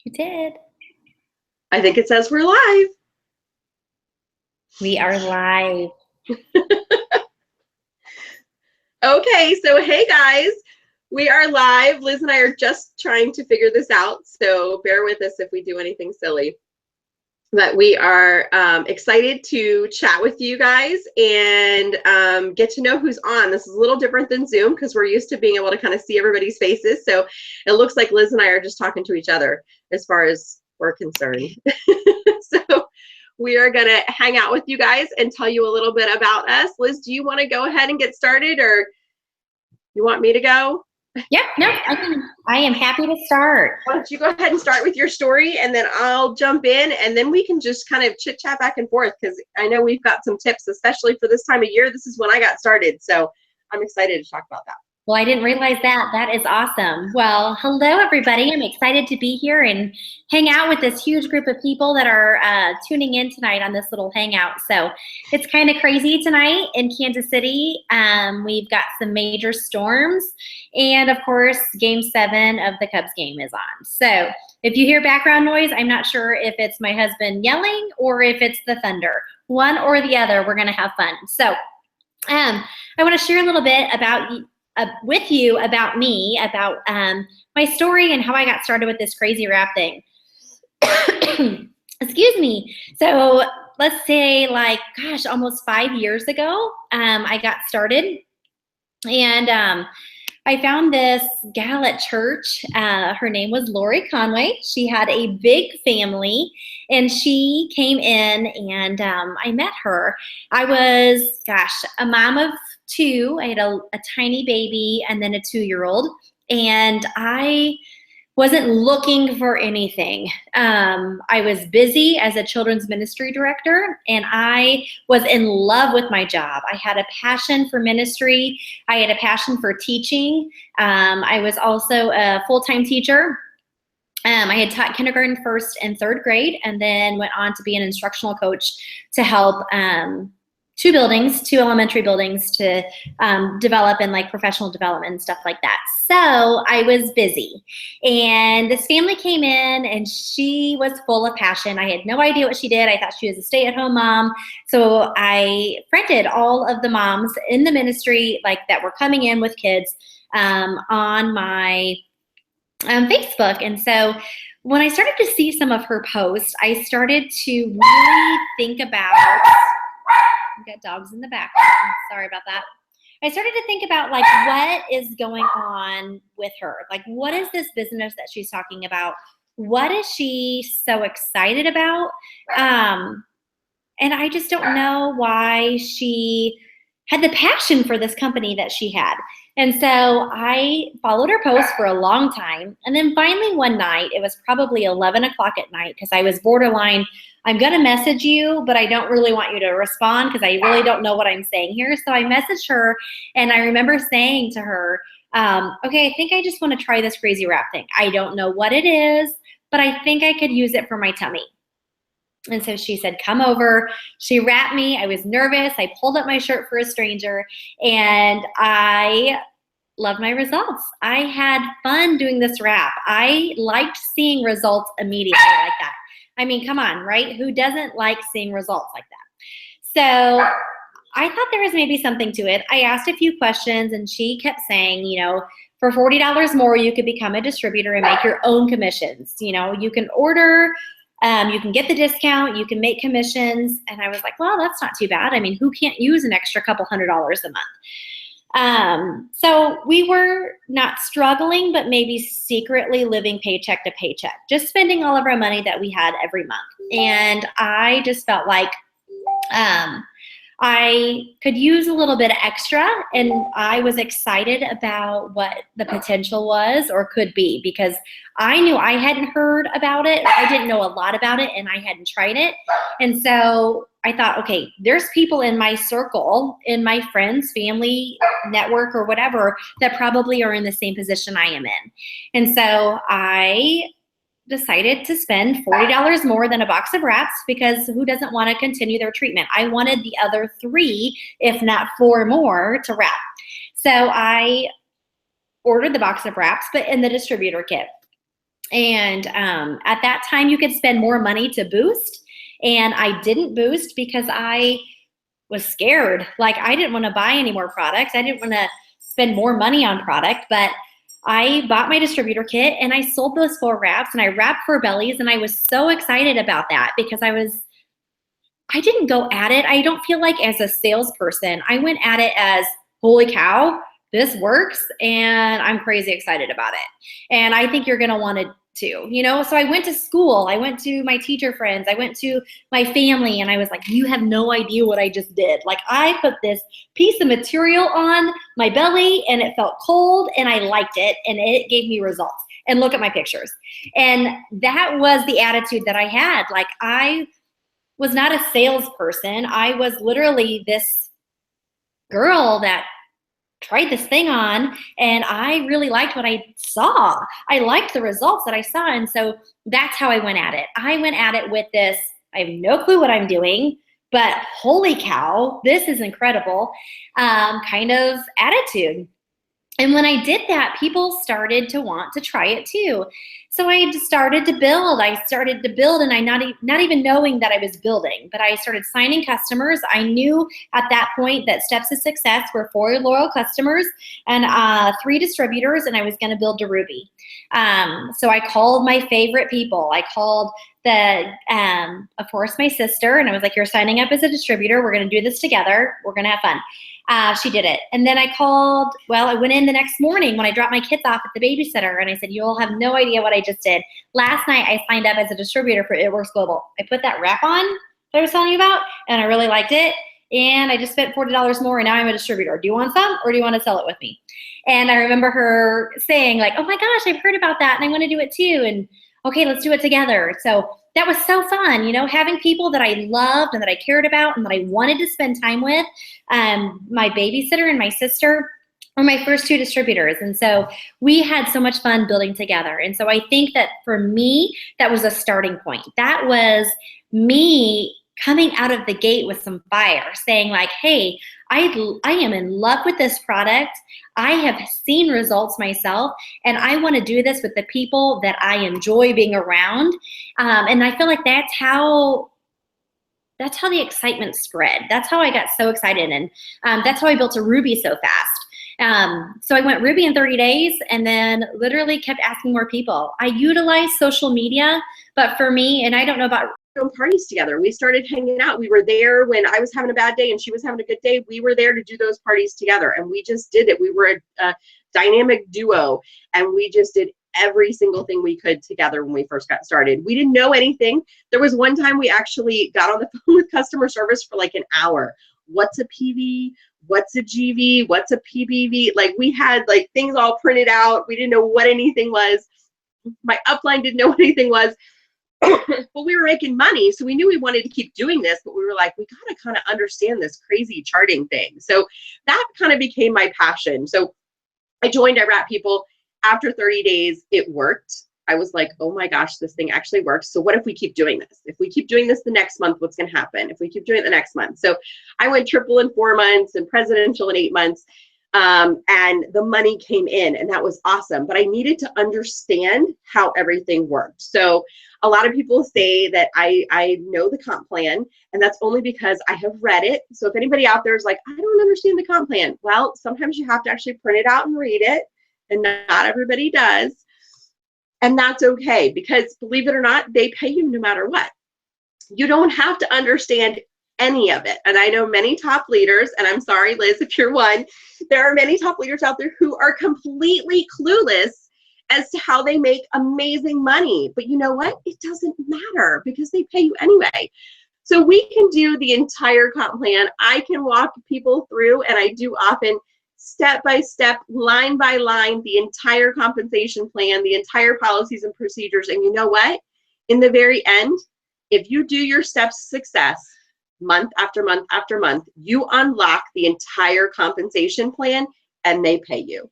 You did. I think it says we're live. We are live. Okay, so hey guys, we are live. Liz and I are just trying to figure this out, so bear with us if we do anything silly. But we are excited to chat with you guys and get to know who's on. This is a little different than Zoom because we're used to being able to kind of see everybody's faces. So it looks like Liz and I are just talking to each other as far as we're concerned. So we are going to hang out with you guys and tell you a little bit about us. Liz, do you want to go ahead and get started, or you want me to go? Yeah, no, I am happy to start. Why don't you go ahead and start with your story, and then I'll jump in, and then we can just kind of chit chat back and forth, because I know we've got some tips, especially for this time of year. This is when I got started, so I'm excited to talk about that. Well, I didn't realize that. That is awesome. Well, hello, everybody. I'm excited to be here and hang out with this huge group of people that are tuning in tonight on this little hangout. So it's kind of crazy tonight in Kansas City. We've got some major storms. And, of course, Game 7 of the Cubs game is on. So if you hear background noise, I'm not sure if it's my husband yelling or if it's the thunder. One or the other, we're going to have fun. So I want to share a little bit with you about me, about my story and how I got started with this crazy rap thing. Excuse me. So let's say almost 5 years ago, I got started, and I found this gal at church. Her name was Lori Conway. She had a big family, and she came in, and I met her. I was, a mom of two. I had a tiny baby and then a 2-year-old, and I wasn't looking for anything. I was busy as a children's ministry director, and I was in love with my job. I had a passion for ministry. I had a passion for teaching. I was also a full-time teacher. I had taught kindergarten, first, and third grade, and then went on to be an instructional coach to help two elementary buildings to develop in professional development and stuff like that. So I was busy, and this family came in, and she was full of passion. I had no idea what she did. I thought she was a stay-at-home mom. So I friended all of the moms in the ministry that were coming in with kids on my Facebook. And so when I started to see some of her posts, I started to really think about, I've got dogs in the background, sorry about that. I started to think about what is going on with her? What is this business that she's talking about? What is she so excited about? And I just don't know why she had the passion for this company that she had. And so I followed her posts for a long time. And then finally one night, it was probably 11 o'clock at night, because I was borderline, I'm going to message you, but I don't really want you to respond because I really don't know what I'm saying here. So I messaged her, and I remember saying to her, okay, I think I just want to try this crazy rap thing. I don't know what it is, but I think I could use it for my tummy. And so she said, come over. She wrapped me. I was nervous. I pulled up my shirt for a stranger, and I loved my results. I had fun doing this rap. I liked seeing results immediately like that. I mean, come on, right? Who doesn't like seeing results like that? So I thought there was maybe something to it. I asked a few questions, and she kept saying, for $40 more, you could become a distributor and make your own commissions. You can order, you can get the discount, you can make commissions. And I was like, well, that's not too bad. I mean, who can't use an extra couple $100 a month? So we were not struggling, but maybe secretly living paycheck to paycheck, just spending all of our money that we had every month. And I just felt like I could use a little bit extra, and I was excited about what the potential was or could be, because I knew I hadn't heard about it. I didn't know a lot about it, and I hadn't tried it. And so I thought, okay, there's people in my circle, in my friends, family, network, or whatever, that probably are in the same position I am in. And so I decided to spend $40 more than a box of wraps, because who doesn't want to continue their treatment? I wanted the other 3, if not 4 more, to wrap. So I ordered the box of wraps, but in the distributor kit. And at that time, you could spend more money to boost. And I didn't boost because I was scared. Like, I didn't want to buy any more products. I didn't want to spend more money on product, but I bought my distributor kit and I sold those 4 wraps and I wrapped 4 bellies. And I was so excited about that because I didn't go at it. I don't feel like as a salesperson, I went at it as, holy cow, this works and I'm crazy excited about it. And I think you're going to want to too, you know? So I went to school, I went to my teacher friends, I went to my family, and I was like, you have no idea what I just did. Like, I put this piece of material on my belly and it felt cold and I liked it and it gave me results. And look at my pictures. And that was the attitude that I had. Like, I was not a salesperson. I was literally this girl that tried this thing on and I really liked what I saw. I liked the results that I saw. And so that's how I went at it. I went at it with this, I have no clue what I'm doing, but holy cow, this is incredible, kind of attitude. And when I did that, people started to want to try it too. So I just started to build. And I not even knowing that I was building, but I started signing customers. I knew at that point that steps to success were 4 loyal customers and 3 distributors, and I was going to build to Ruby. So I called my favorite people. I called of course, my sister, and I was like, you're signing up as a distributor. We're going to do this together. We're going to have fun. She did it. And then I went in the next morning when I dropped my kids off at the babysitter and I said, you'll have no idea what I just did. Last night, I signed up as a distributor for ItWorks Global. I put that wrap on that I was telling you about and I really liked it. And I just spent $40 more and now I'm a distributor. Do you want some or do you want to sell it with me? And I remember her saying like, oh my gosh, I've heard about that and I want to do it too. And okay, let's do it together. So that was so fun, you know, having people that I loved and that I cared about and that I wanted to spend time with. My babysitter and my sister were my first 2 distributors. And so we had so much fun building together. And so I think that for me, that was a starting point. That was me coming out of the gate with some fire, saying like, hey, I am in love with this product. I have seen results myself, and I want to do this with the people that I enjoy being around. And I feel like that's how the excitement spread. That's how I got so excited, and that's how I built a Ruby so fast. So I went Ruby in 30 days and then literally kept asking more people. I utilized social media, but for me, and I don't know about parties together. We started hanging out. We were there when I was having a bad day and she was having a good day. We were there to do those parties together and we just did it. We were a dynamic duo and we just did every single thing we could together when we first got started. We didn't know anything. There was one time we actually got on the phone with customer service for like an hour. What's a PV? What's a GV? What's a PBV? Like, we had like things all printed out. We didn't know what anything was. My upline didn't know what anything was. But we were making money, so we knew we wanted to keep doing this, but we were like, we got to kind of understand this crazy charting thing. So that kind of became my passion. So I wrapped people. After 30 days, it worked. I was like, oh my gosh, this thing actually works. So what if we keep doing this? If we keep doing this the next month, what's going to happen? If we keep doing it the next month? So I went triple in 4 months and presidential in 8 months. And the money came in and that was awesome. But I needed to understand how everything worked. So a lot of people say that I know the comp plan, and that's only because I have read it. So if anybody out there is like, I don't understand the comp plan, well, sometimes you have to actually print it out and read it, and not everybody does. And that's okay, because believe it or not, they pay you no matter what. You don't have to understand any of it. And I know many top leaders, and I'm sorry, Liz, if you're one, there are many top leaders out there who are completely clueless as to how they make amazing money. But you know what? It doesn't matter because they pay you anyway. So we can do the entire comp plan. I can walk people through, and I do often, step by step, line by line, the entire compensation plan, the entire policies and procedures. And you know what? In the very end, if you do your steps to success month after month after month, you unlock the entire compensation plan and they pay you.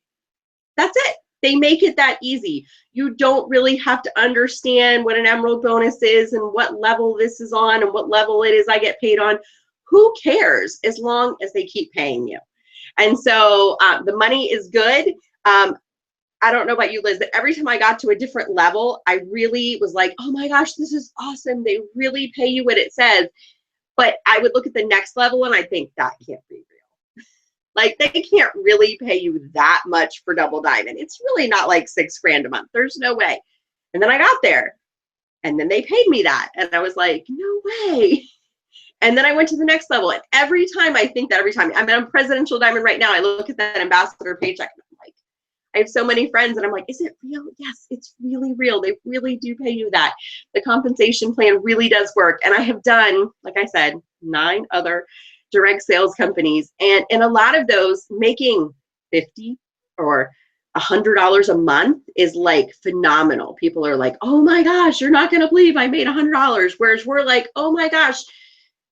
That's it. They make it that easy. You don't really have to understand what an emerald bonus is and what level this is on and what level it is I get paid on. Who cares as long as they keep paying you? And so the money is good. I don't know about you, Liz, but every time I got to a different level, I really was like, oh my gosh, this is awesome. They really pay you what it says. But I would look at the next level and I think that can't be real. Like, they can't really pay you that much for Double Diamond. It's really not like $6,000 a month. There's no way. And then I got there and then they paid me that. And I was like, no way. And then I went to the next level. And every time I think that, every time I'm on Presidential Diamond right now, I look at that ambassador paycheck and I'm like, I have so many friends and I'm like, is it real? Yes, it's really real. They really do pay you that. The compensation plan really does work. And I have done, like I said, 9 other direct sales companies. And in a lot of those, making $50 or $100 a month is like phenomenal. People are like, oh my gosh, you're not going to believe I made $100. Whereas we're like, oh my gosh,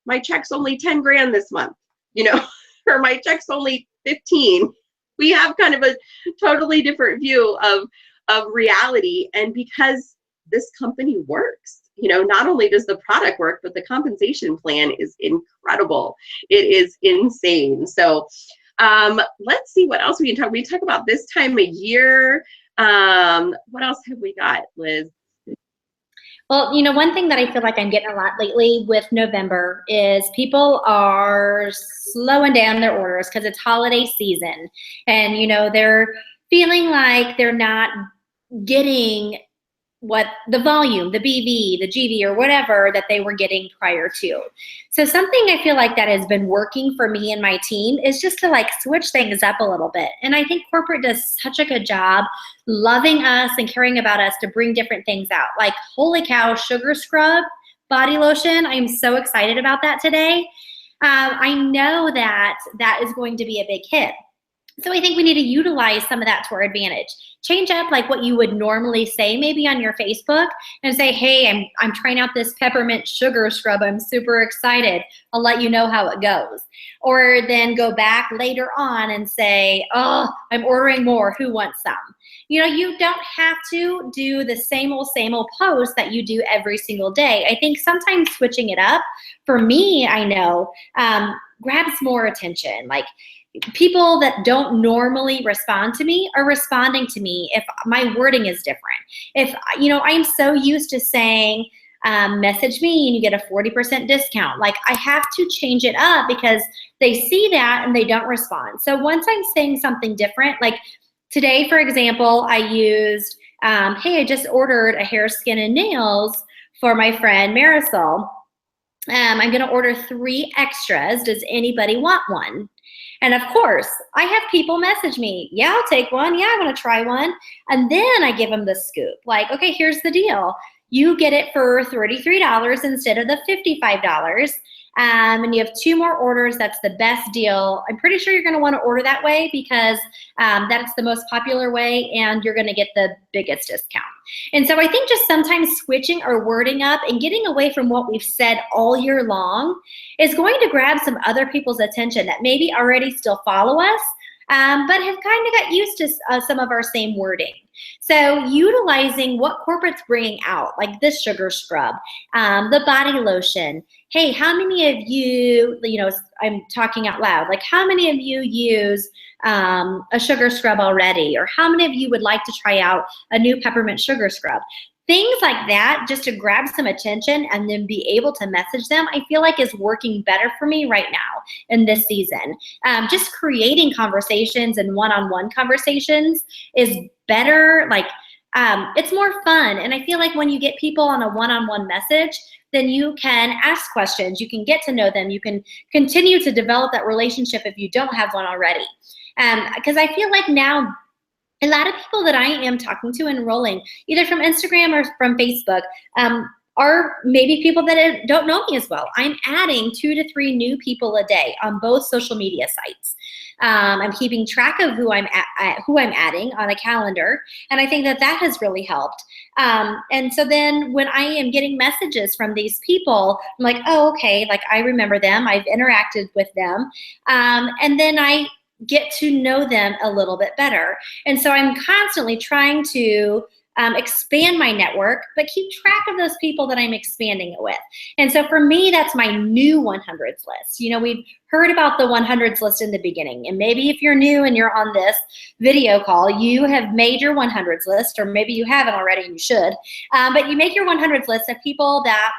my check's only 10 grand this month, you know, or my check's only 15. We have kind of a totally different view of reality. And because this company works, you know, not only does the product work, but the compensation plan is incredible. It is insane. So let's see what else we can talk. We talk about this time of year. What else have we got, Liz? Well, you know, one thing that I feel like I'm getting a lot lately with November is people are slowing down their orders because it's holiday season. And, you know, they're feeling like they're not getting what the volume, the BV, the GV, or whatever that they were getting prior to. So something I feel like that has been working for me and my team is just to like switch things up a little bit. And I think corporate does such a good job loving us and caring about us to bring different things out. Like, holy cow, sugar scrub body lotion. I'm so excited about that today. I know that that is going to be a big hit. So I think we need to utilize some of that to our advantage. Change up like what you would normally say maybe on your Facebook and say, hey, I'm trying out this peppermint sugar scrub. I'm super excited. I'll let you know how it goes. Or then go back later on and say, oh, I'm ordering more. Who wants some? You know, you don't have to do the same old post that you do every single day. I think sometimes switching it up, for me, I know, grabs more attention. Like, people that don't normally respond to me are responding to me if my wording is different. If, you know, I'm so used to saying, message me and you get a 40% discount. Like, I have to change it up because they see that and they don't respond. So once I'm saying something different, like today, for example, I used, hey, I just ordered a hair, skin, and nails for my friend Marisol. I'm going to order 3 extras. Does anybody want one? And of course, I have people message me, yeah, I'll take one. Yeah, I want to try one. And then I give them the scoop. Like, okay, here's the deal. You get it for $33 instead of the $55. And you have 2 more orders. That's the best deal. I'm pretty sure you're going to want to order that way because that's the most popular way and you're going to get the biggest discount. And so I think just sometimes switching our wording up and getting away from what we've said all year long is going to grab some other people's attention that maybe already still follow us, but have kind of got used to some of our same wording. So utilizing what corporate's bringing out, like this sugar scrub, the body lotion. Hey, how many of you, you know, I'm talking out loud, like how many of you use a sugar scrub already? Or how many of you would like to try out a new peppermint sugar scrub? Things like that, just to grab some attention and then be able to message them, I feel like is working better for me right now in this season. Just creating conversations and one-on-one conversations is better. Like, it's more fun. And I feel like when you get people on a one-on-one message, then you can ask questions, you can get to know them, you can continue to develop that relationship if you don't have one already. Because I feel like now, a lot of people that I am talking to enrolling, either from Instagram or from Facebook, are maybe people that don't know me as well. I'm adding 2 to 3 new people a day on both social media sites. I'm keeping track of who I'm adding on a calendar, and I think that that has really helped. And so then when I am getting messages from these people, I'm like, oh, okay, like I remember them, I've interacted with them, and then I get to know them a little bit better. And so I'm constantly trying to expand my network, but keep track of those people that I'm expanding it with. And so for me, that's my new 100s list. You know, we've heard about the 100s list in the beginning. And maybe if you're new and you're on this video call, you have made your 100s list, or maybe you haven't already and you should. But you make your 100s list of people that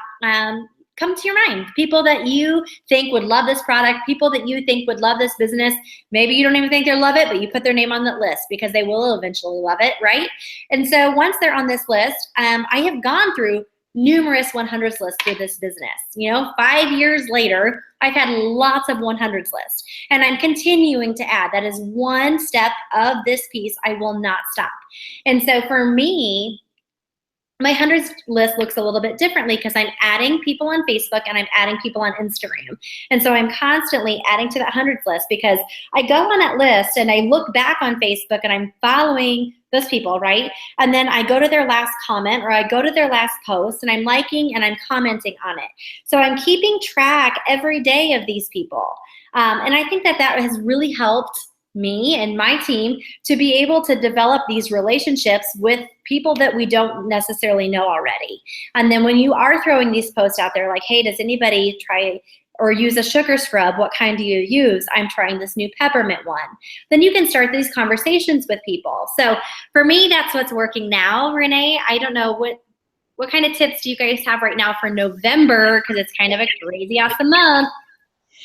come to your mind, people that you think would love this product, people that you think would love this business. Maybe you don't even think they'll love it, but you put their name on that list because they will eventually love it, right? And so once they're on this list, I have gone through numerous 100s lists for this business. You know, 5 years later, I've had lots of 100s lists, and I'm continuing to add. That is one step of this piece. I will not stop. And so for me, my 100s list looks a little bit differently because I'm adding people on Facebook and I'm adding people on Instagram. And so I'm constantly adding to that 100s list because I go on that list and I look back on Facebook and I'm following those people, right? And then I go to their last comment or I go to their last post and I'm liking and I'm commenting on it. So I'm keeping track every day of these people. And I think that has really helped me and my team to be able to develop these relationships with people that we don't necessarily know already. And then when you are throwing these posts out there like, hey, does anybody try or use a sugar scrub? What kind do you use? I'm trying this new peppermint one. Then you can start these conversations with people. So for me, that's what's working now, Renee. I don't know what kind of tips do you guys have right now for November, because it's kind of a crazy awesome month.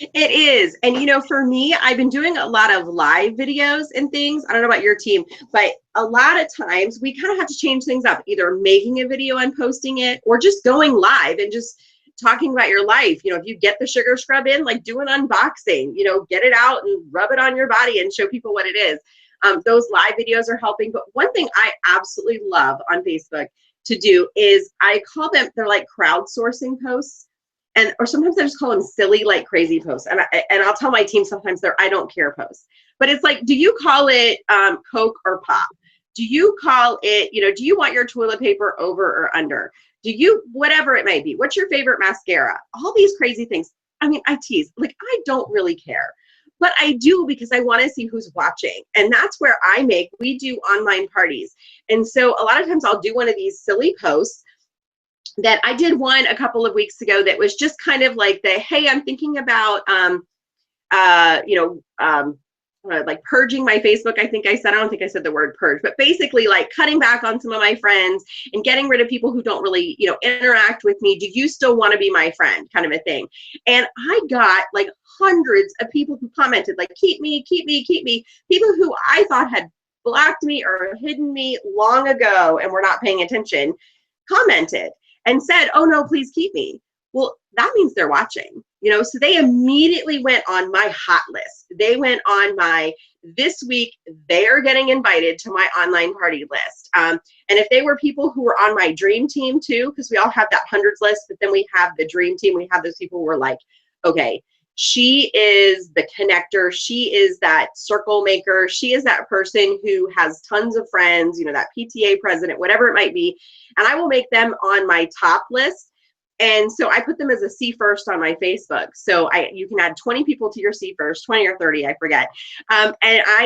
It is. And you know, for me, I've been doing a lot of live videos and things. I don't know about your team, but a lot of times we kind of have to change things up, either making a video and posting it or just going live and just talking about your life. You know, if you get the sugar scrub in, like do an unboxing, you know, get it out and rub it on your body and show people what it is. Those live videos are helping. But one thing I absolutely love on Facebook to do is I call them, they're like crowdsourcing posts. Or sometimes I just call them silly, like crazy posts. And I'll tell my team sometimes they're I don't care posts. But it's like, do you call it Coke or pop? Do you call it, you know, do you want your toilet paper over or under? Do you, whatever it might be, what's your favorite mascara? All these crazy things. I mean, I tease, like, I don't really care. But I do because I want to see who's watching. And that's where we do online parties. And so a lot of times I'll do one of these silly posts. That I did one a couple of weeks ago that was just kind of like the, hey, I'm thinking about, like purging my Facebook. I don't think I said the word purge, but basically like cutting back on some of my friends and getting rid of people who don't really, you know, interact with me. Do you still want to be my friend, kind of a thing? And I got like hundreds of people who commented like, keep me, keep me, keep me. People who I thought had blocked me or hidden me long ago and were not paying attention, commented and said, oh no, please keep me. Well, that means they're watching, you know, so they immediately went on my hot list. They went on my, this week, they are getting invited to my online party list. And if they were people who were on my dream team too, because we all have that 100s list, but then we have the dream team, we have those people who are like, okay, she is the connector. She is that circle maker. She is that person who has tons of friends, you know, that PTA president, whatever it might be. And I will make them on my top list. And so I put them as a see first on my Facebook. So you can add 20 people to your see first, 20 or 30, I forget.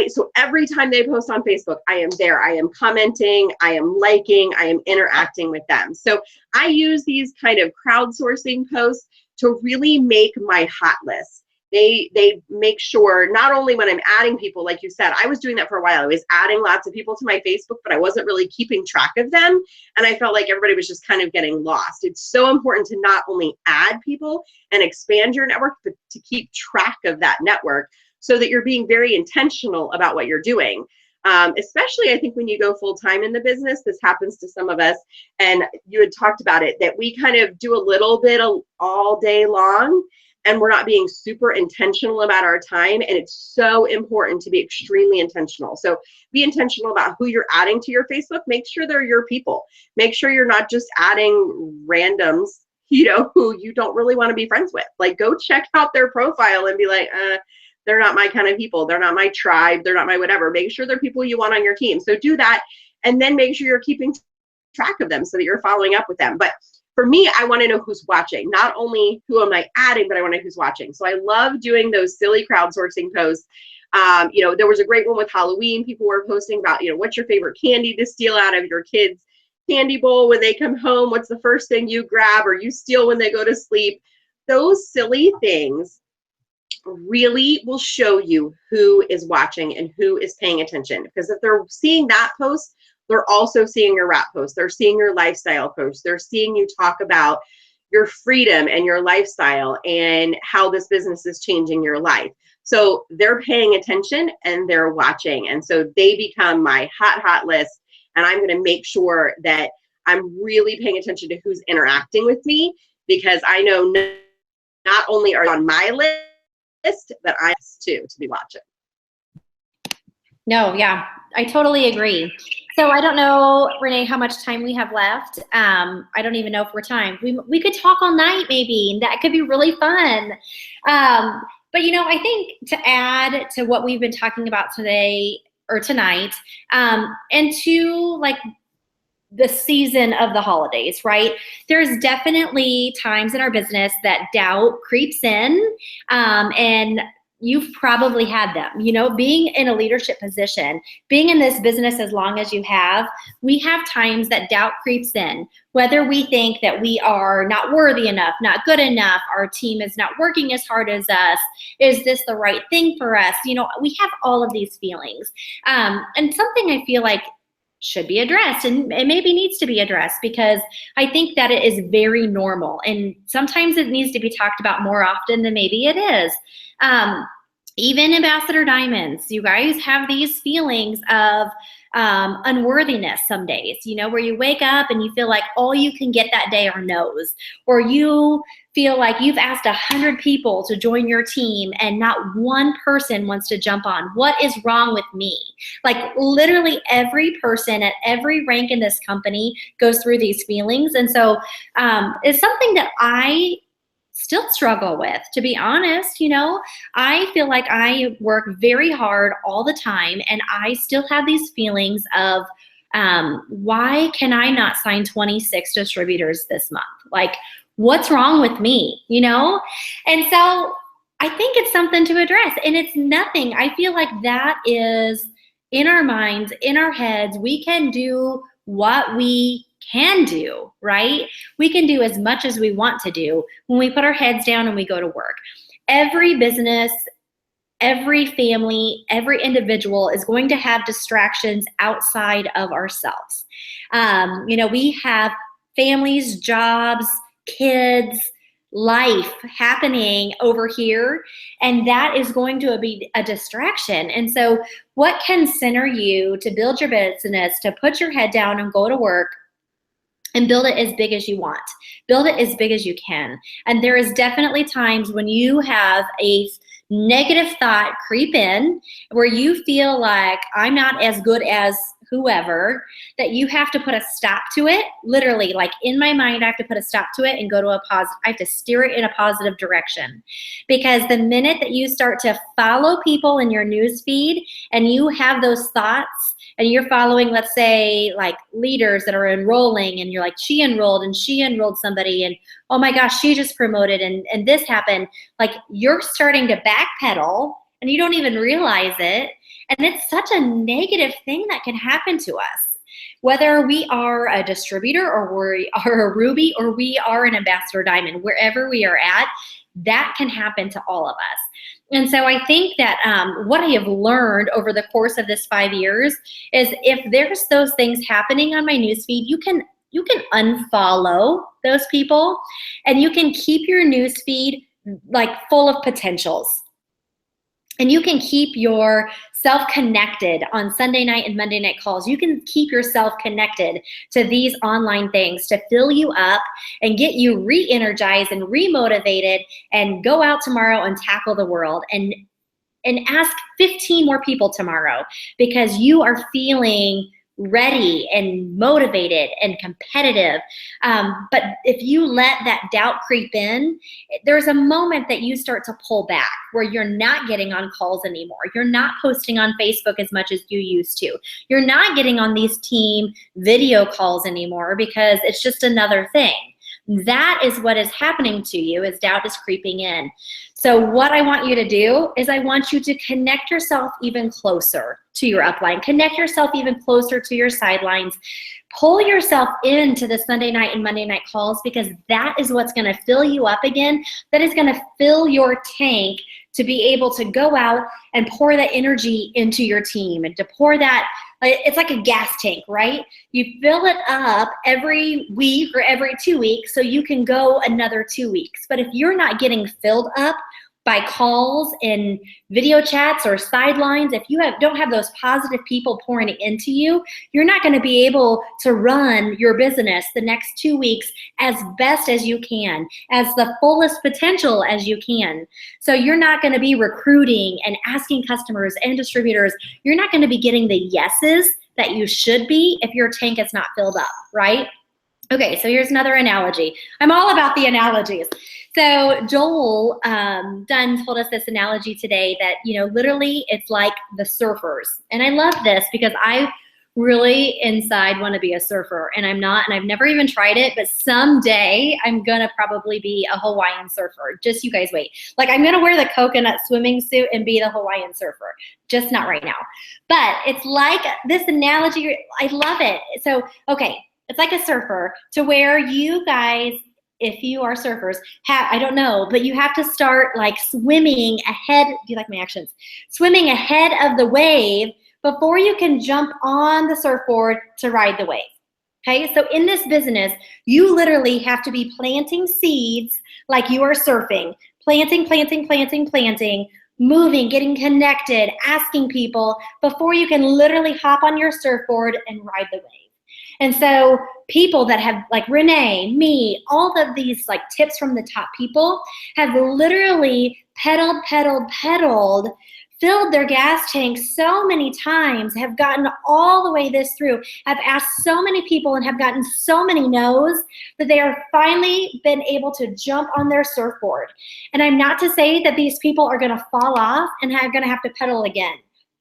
So every time they post on Facebook, I am there. I am commenting, I am liking, I am interacting with them. So I use these kind of crowdsourcing posts to really make my hot list. They make sure, not only when I'm adding people, like you said, I was doing that for a while. I was adding lots of people to my Facebook, but I wasn't really keeping track of them. And I felt like everybody was just kind of getting lost. It's so important to not only add people and expand your network, but to keep track of that network so that you're being very intentional about what you're doing. Especially, I think, when you go full-time in the business, this happens to some of us, and you had talked about it, that we kind of do a little bit all day long, and we're not being super intentional about our time. And it's so important to be extremely intentional. So be intentional about who you're adding to your Facebook. Make sure they're your people. Make sure you're not just adding randoms, you know, who you don't really want to be friends with. Like, go check out their profile and be like, they're not my kind of people. They're not my tribe. They're not my whatever. Make sure they're people you want on your team. So do that. And then make sure you're keeping track of them so that you're following up with them. But for me, I want to know who's watching. Not only who am I adding, but I want to know who's watching. So I love doing those silly crowdsourcing posts. You know, there was a great one with Halloween. People were posting about, you know, what's your favorite candy to steal out of your kids' candy bowl when they come home? What's the first thing you grab or you steal when they go to sleep? Those silly things really will show you who is watching and who is paying attention. Because if they're seeing that post, they're also seeing your wrap post. They're seeing your lifestyle post. They're seeing you talk about your freedom and your lifestyle and how this business is changing your life. So they're paying attention and they're watching. And so they become my hot list. And I'm going to make sure that I'm really paying attention to who's interacting with me, because I know not only are they on my list, but I too to be watching. No, yeah, I totally agree. So I don't know, Renee, how much time we have left. I don't even know if we're timed. We could talk all night maybe, and that could be really fun. But you know, I think to add to what we've been talking about today or tonight, and to like the season of the holidays, right? There's definitely times in our business that doubt creeps in, and you've probably had them. You know, being in a leadership position, being in this business as long as you have, we have times that doubt creeps in, whether we think that we are not worthy enough, not good enough, our team is not working as hard as us, is this the right thing for us? You know, we have all of these feelings. And something I feel like should be addressed, and it maybe needs to be addressed, because I think that it is very normal, and sometimes it needs to be talked about more often than maybe it is. Even Ambassador Diamonds, you guys have these feelings of unworthiness some days, you know, where you wake up and you feel like all you can get that day are no's, or you feel like you've asked 100 people to join your team and not one person wants to jump on. What is wrong with me? Like literally every person at every rank in this company goes through these feelings. And so it's something that I still struggle with, to be honest. You know, I feel like I work very hard all the time, and I still have these feelings of why can I not sign 26 distributors this month? Like, what's wrong with me, you know? And so I think it's something to address, and it's nothing. I feel like that is in our minds, in our heads. We can do what we can do, right? We can do as much as we want to do when we put our heads down and we go to work. Every business, every family, every individual is going to have distractions outside of ourselves. You know, we have families, jobs, kids, life happening over here, and that is going to be a distraction. And so what can center you to build your business, to put your head down and go to work and build it as big as you want, build it as big as you can? And there is definitely times when you have a negative thought creep in where you feel like I'm not as good as whoever, that you have to put a stop to it. Literally, like in my mind, I have to put a stop to it and go to a positive. I have to steer it in a positive direction, because the minute that you start to follow people in your news feed and you have those thoughts and you're following, let's say, like leaders that are enrolling, and you're like, she enrolled somebody, and oh my gosh, she just promoted, and this happened. Like, you're starting to backpedal and you don't even realize it. And it's such a negative thing that can happen to us. Whether we are a distributor or we are a Ruby or we are an Ambassador Diamond, wherever we are at, that can happen to all of us. And so I think that what I have learned over the course of this 5 years is if there's those things happening on my newsfeed, you can unfollow those people, and you can keep your newsfeed like full of potentials. And you can keep yourself connected on Sunday night and Monday night calls. You can keep yourself connected to these online things to fill you up and get you re-energized and re-motivated, and go out tomorrow and tackle the world and ask 15 more people tomorrow, because you are feeling ready and motivated and competitive. But if you let that doubt creep in, there's a moment that you start to pull back, where you're not getting on calls anymore. You're not posting on Facebook as much as you used to. You're not getting on these team video calls anymore, because it's just another thing. That is what is happening to you, as doubt is creeping in. So what I want you to do is I want you to connect yourself even closer to your upline. Connect yourself even closer to your sidelines. Pull yourself into the Sunday night and Monday night calls, because that is what's going to fill you up again. That is going to fill your tank to be able to go out and pour that energy into your team, and to pour that, it's like a gas tank, right? You fill it up every week or every 2 weeks so you can go another 2 weeks. But if you're not getting filled up by calls and video chats or sidelines, if you don't have those positive people pouring into you, you're not going to be able to run your business the next 2 weeks as best as you can, as the fullest potential as you can. So you're not going to be recruiting and asking customers and distributors. You're not going to be getting the yeses that you should be if your tank is not filled up, right? Okay, so here's another analogy. I'm all about the analogies. So Joel Dunn told us this analogy today that, literally it's like the surfers. And I love this because I really inside want to be a surfer, and I'm not, and I've never even tried it, but someday I'm going to probably be a Hawaiian surfer. Just you guys wait. Like, I'm going to wear the coconut swimming suit and be the Hawaiian surfer. Just not right now. But it's like this analogy. I love it. So, okay, it's like a surfer, to where you guys, if you are surfers, I don't know, but you have to start like swimming ahead. Do you like my actions? Swimming ahead of the wave before you can jump on the surfboard to ride the wave. Okay, so in this business, you literally have to be planting seeds like you are surfing, planting, moving, getting connected, asking people before you can literally hop on your surfboard and ride the wave. And so people that have, like Renee, me, all of these like tips from the top people have literally pedaled, filled their gas tank so many times, have gotten all the way this through, have asked so many people and have gotten so many no's that they are finally been able to jump on their surfboard. And I'm not to say that these people are going to fall off and are going to have to pedal again.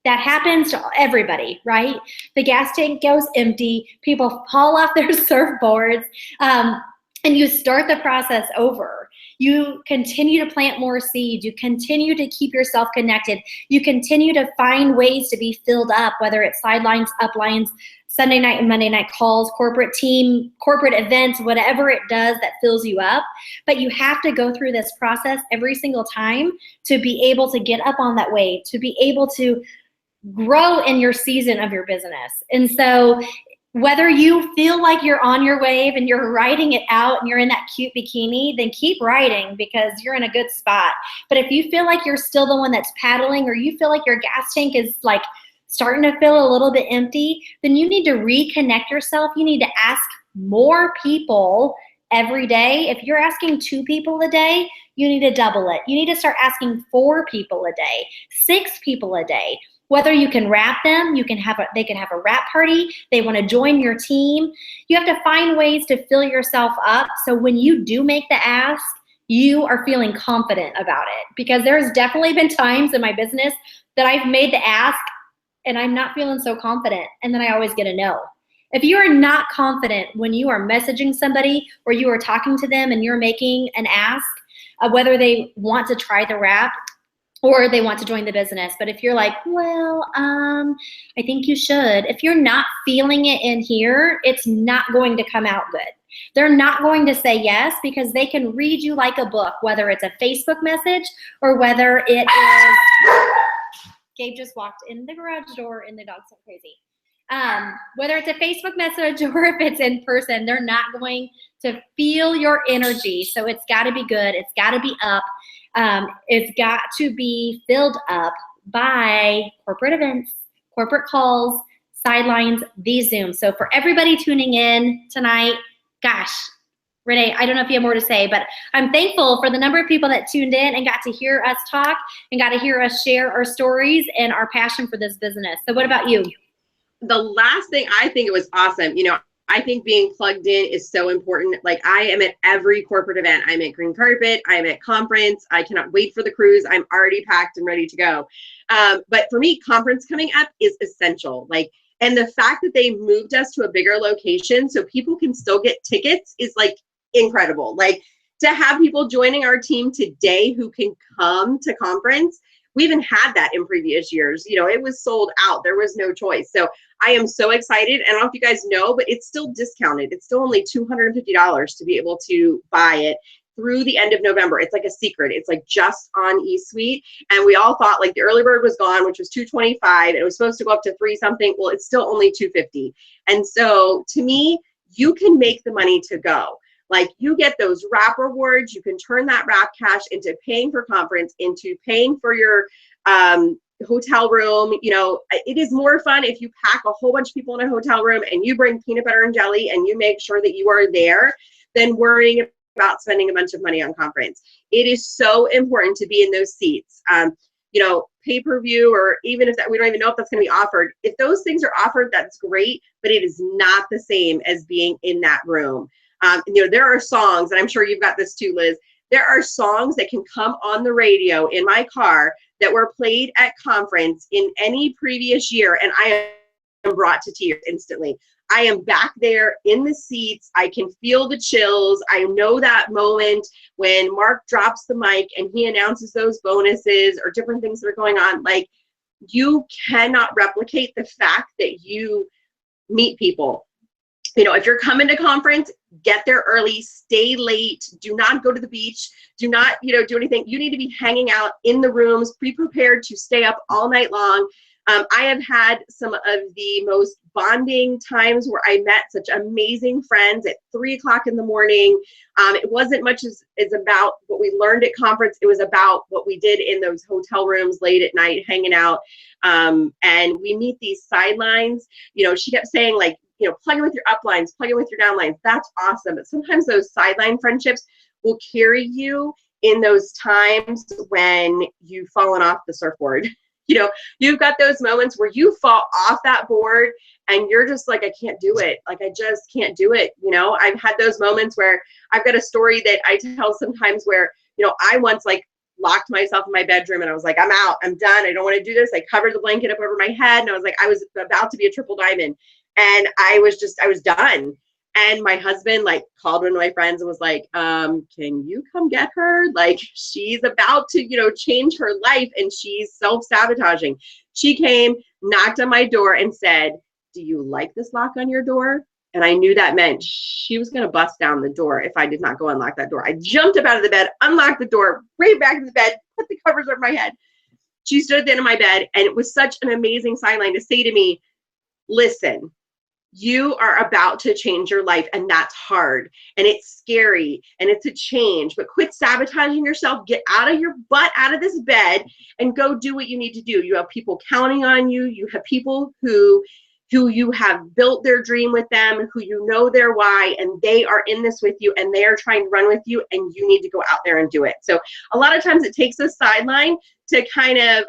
That happens to everybody, right? The gas tank goes empty, people fall off their surfboards, and you start the process over. You continue to plant more seeds. You continue to keep yourself connected. You continue to find ways to be filled up, whether it's sidelines, uplines, Sunday night and Monday night calls, corporate team, corporate events, whatever it does that fills you up. But you have to go through this process every single time to be able to get up on that wave, to be able to grow in your season of your business. And so whether you feel like you're on your wave and you're riding it out and you're in that cute bikini, then keep riding because you're in a good spot. But if you feel like you're still the one that's paddling, or you feel like your gas tank is like starting to feel a little bit empty, then you need to reconnect yourself. You need to ask more people every day. If you're asking 2 people a day, you need to double it. You need to start asking 4 people a day, 6 people a day. Whether you can wrap them, they can have a wrap party, they want to join your team. You have to find ways to fill yourself up so when you do make the ask, you are feeling confident about it. Because there's definitely been times in my business that I've made the ask and I'm not feeling so confident, and then I always get a no. If you are not confident when you are messaging somebody or you are talking to them and you're making an ask, whether they want to try the wrap or they want to join the business. But if you're like, well, I think you should. If you're not feeling it in here, it's not going to come out good. They're not going to say yes because they can read you like a book, whether it's a Facebook message or whether it is, Gabe just walked in the garage door and the dog's so crazy. Whether it's a Facebook message or if it's in person, they're not going to feel your energy. So it's got to be good. It's got to be up. It's got to be filled up by corporate events, corporate calls, sidelines, these Zooms. So for everybody tuning in tonight, gosh, Renee, I don't know if you have more to say, but I'm thankful for the number of people that tuned in and got to hear us talk and got to hear us share our stories and our passion for this business. So what about you? The last thing, I think it was awesome. I think being plugged in is so important. Like, I am at every corporate event. I'm at green carpet. I'm at conference. I cannot wait for the cruise. I'm already packed and ready to go. But for me, conference coming up is essential. And the fact that they moved us to a bigger location so people can still get tickets is incredible. To have people joining our team today who can come to conference, We even had that in previous years. You know, it was sold out. There was no choice. So I am so excited. And I don't know if you guys know, but it's still discounted. It's still only $250 to be able to buy it through the end of November. It's like a secret. It's like just on eSuite. And we all thought like the early bird was gone, which was $225. It was supposed to go up to $3 something. Well, it's still only $250. And so to me, you can make the money to go. Like you get those wrap rewards. You can turn that wrap cash into paying for conference, into paying for your hotel room. You know, it is more fun if you pack a whole bunch of people in a hotel room and you bring peanut butter and jelly and you make sure that you are there than worrying about spending a bunch of money on conference. It is so important to be in those seats. You know, pay-per-view, or even if that, we don't even know if that's going to be offered. If those things are offered, that's great, but it is not the same as being in that room. You know, there are songs, and I'm sure you've got this too, Liz. There are songs that can come on the radio in my car that were played at conference in any previous year, and I am brought to tears instantly. I am back there in the seats. I can feel the chills. I know that moment when Mark drops the mic and he announces those bonuses or different things that are going on. Like, you cannot replicate the fact that you meet people. You know, if you're coming to conference, get there early, stay late, do not go to the beach, do not, you know, do anything. You need to be hanging out in the rooms, pre-prepared to stay up all night long. I have had some of the most bonding times where I met such amazing friends at 3 o'clock in the morning. It wasn't much as about what we learned at conference. It was about what we did in those hotel rooms late at night, hanging out. And we meet these sidelines. You know, she kept saying, like, you know, plug in with your uplines, plug in with your downlines. That's awesome. But sometimes those sideline friendships will carry you in those times when you've fallen off the surfboard. You know, you've got those moments where you fall off that board and you're just like, I can't do it. Like, I just can't do it. You know, I've had those moments where I've got a story that I tell sometimes where, you know, I once like locked myself in my bedroom and I was like, I'm out, I'm done. I don't want to do this. I covered the blanket up over my head and I was like, I was about to be a triple diamond. And I was done. And my husband like called one of my friends and was like, can you come get her? Like, she's about to, you know, change her life and she's self-sabotaging. She came, knocked on my door and said, do you like this lock on your door? And I knew that meant she was going to bust down the door if I did not go unlock that door. I jumped up out of the bed, unlocked the door, right back in the bed, put the covers over my head. She stood at the end of my bed, and it was such an amazing sideline to say to me, listen, you are about to change your life, and that's hard, and it's scary, and it's a change, but quit sabotaging yourself. Get out of your butt, out of this bed, and go do what you need to do. You have people counting on you. You have people who you have built their dream with them, who you know their why, and they are in this with you, and they are trying to run with you, and you need to go out there and do it. So a lot of times it takes a sideline to kind of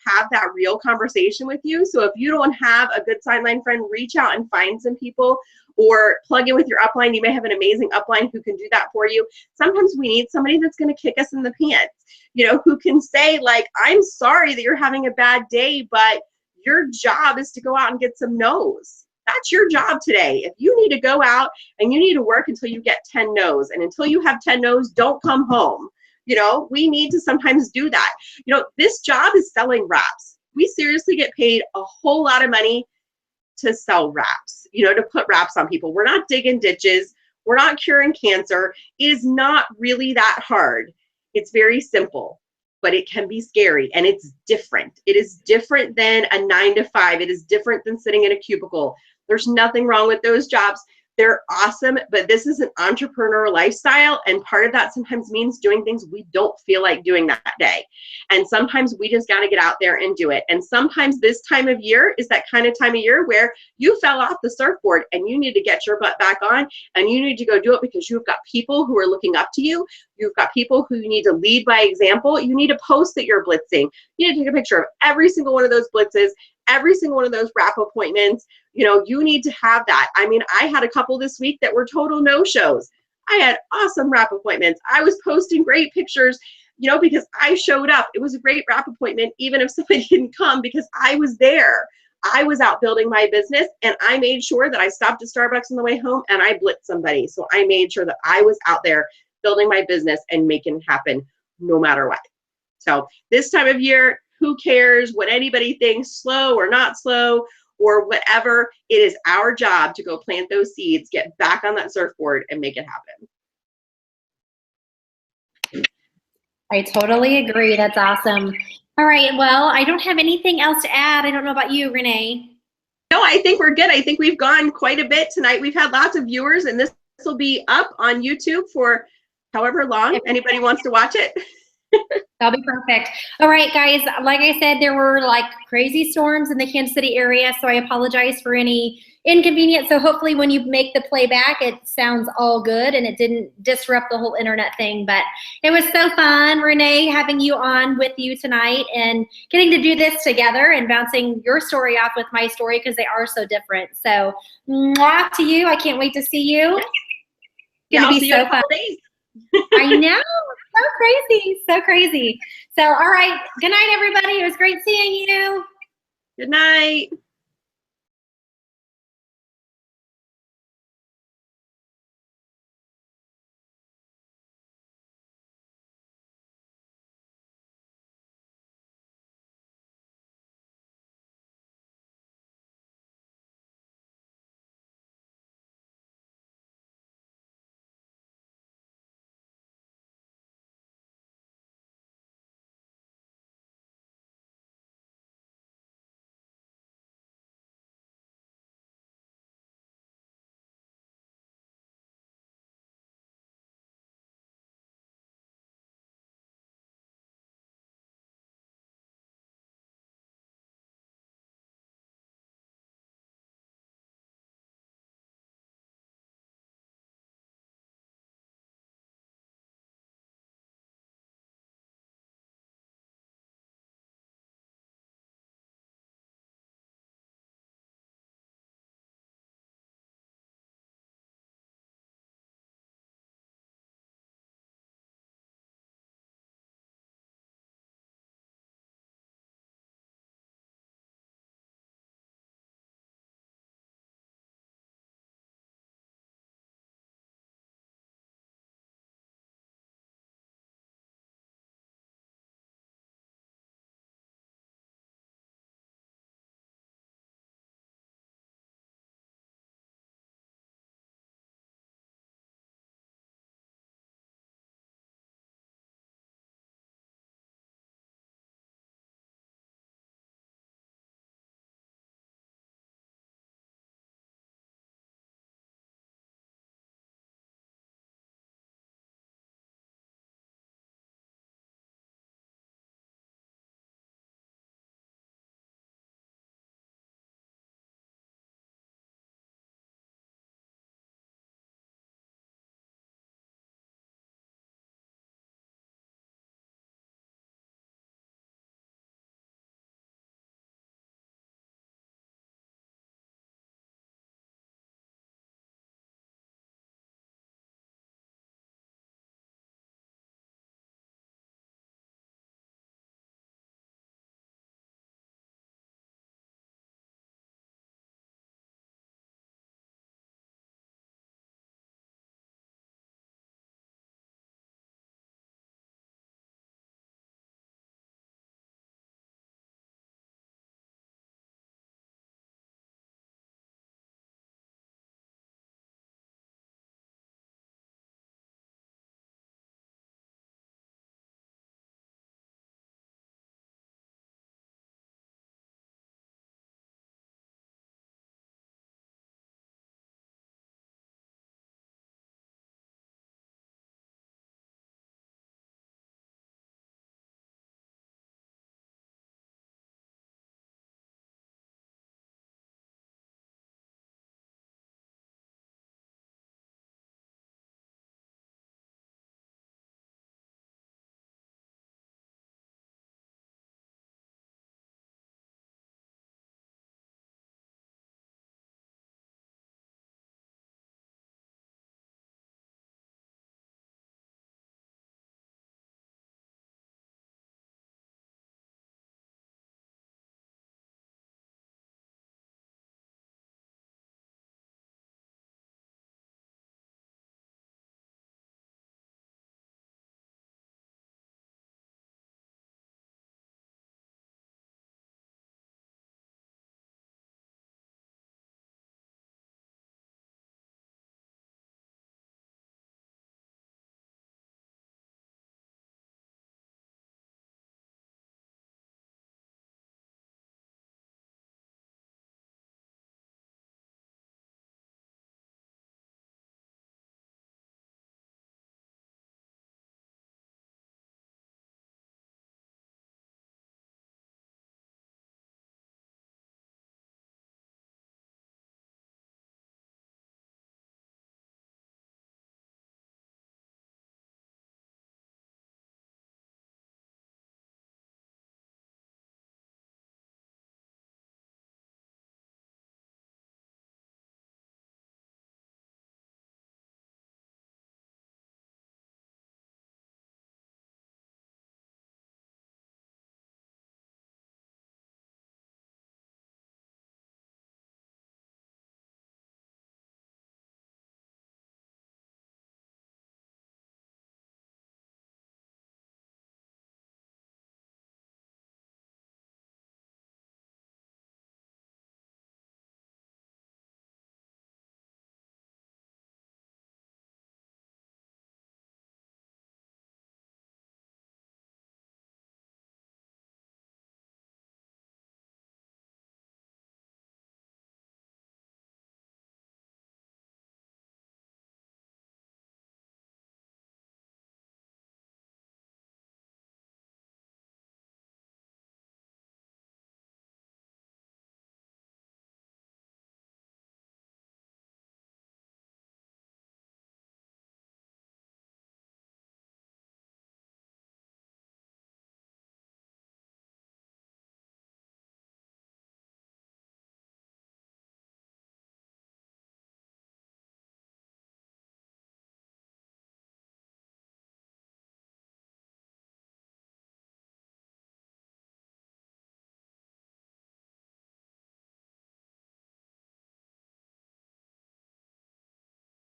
have that real conversation with you. So if you don't have a good sideline friend, reach out and find some people, or plug in with your upline. You may have an amazing upline who can do that for you. Sometimes we need somebody that's going to kick us in the pants, you know, who can say like, I'm sorry that you're having a bad day, but your job is to go out and get some no's. That's your job today. If you need to go out and you need to work until you get 10 no's, and until you have 10 no's, don't come home. You know, we need to sometimes do that. You know, this job is selling wraps. We seriously get paid a whole lot of money to sell wraps, you know, to put wraps on people. We're not digging ditches. We're not curing cancer. It is not really that hard. It's very simple, but it can be scary, and it's different. It is different than a 9-to-5. It is different than sitting in a cubicle. There's nothing wrong with those jobs. They're awesome, but this is an entrepreneur lifestyle, and part of that sometimes means doing things we don't feel like doing that day. And sometimes we just got to get out there and do it. And sometimes this time of year is that kind of time of year where you fell off the surfboard and you need to get your butt back on, and you need to go do it because you've got people who are looking up to you. You've got people who you need to lead by example. You need to post that you're blitzing. You need to take a picture of every single one of those blitzes, every single one of those wrap appointments. You know, you need to have that. I mean, I had a couple this week that were total no-shows. I had awesome wrap appointments. I was posting great pictures, you know, because I showed up. It was a great wrap appointment, even if somebody didn't come, because I was there. I was out building my business, and I made sure that I stopped at Starbucks on the way home and I blitzed somebody. So I made sure that I was out there building my business and making it happen no matter what. So this time of year, who cares what anybody thinks, slow or not slow or whatever? It is our job to go plant those seeds, get back on that surfboard, and make it happen. I totally agree. That's awesome. All right. Well, I don't have anything else to add. I don't know about you, Renee. No, I think we're good. I think we've gone quite a bit tonight. We've had lots of viewers, and this will be up on YouTube for however long anybody wants to watch it. That'll be perfect. All right, guys. Like I said, there were like crazy storms in the Kansas City area, so I apologize for any inconvenience. So hopefully when you make the playback, it sounds all good and it didn't disrupt the whole internet thing. But it was so fun, Renee, having you on with you tonight and getting to do this together and bouncing your story off with my story because they are so different. So mwah to you. I can't wait to see you. It's gonna be so fun. I know. So crazy. So crazy. So, all right. Good night, everybody. It was great seeing you. Good night.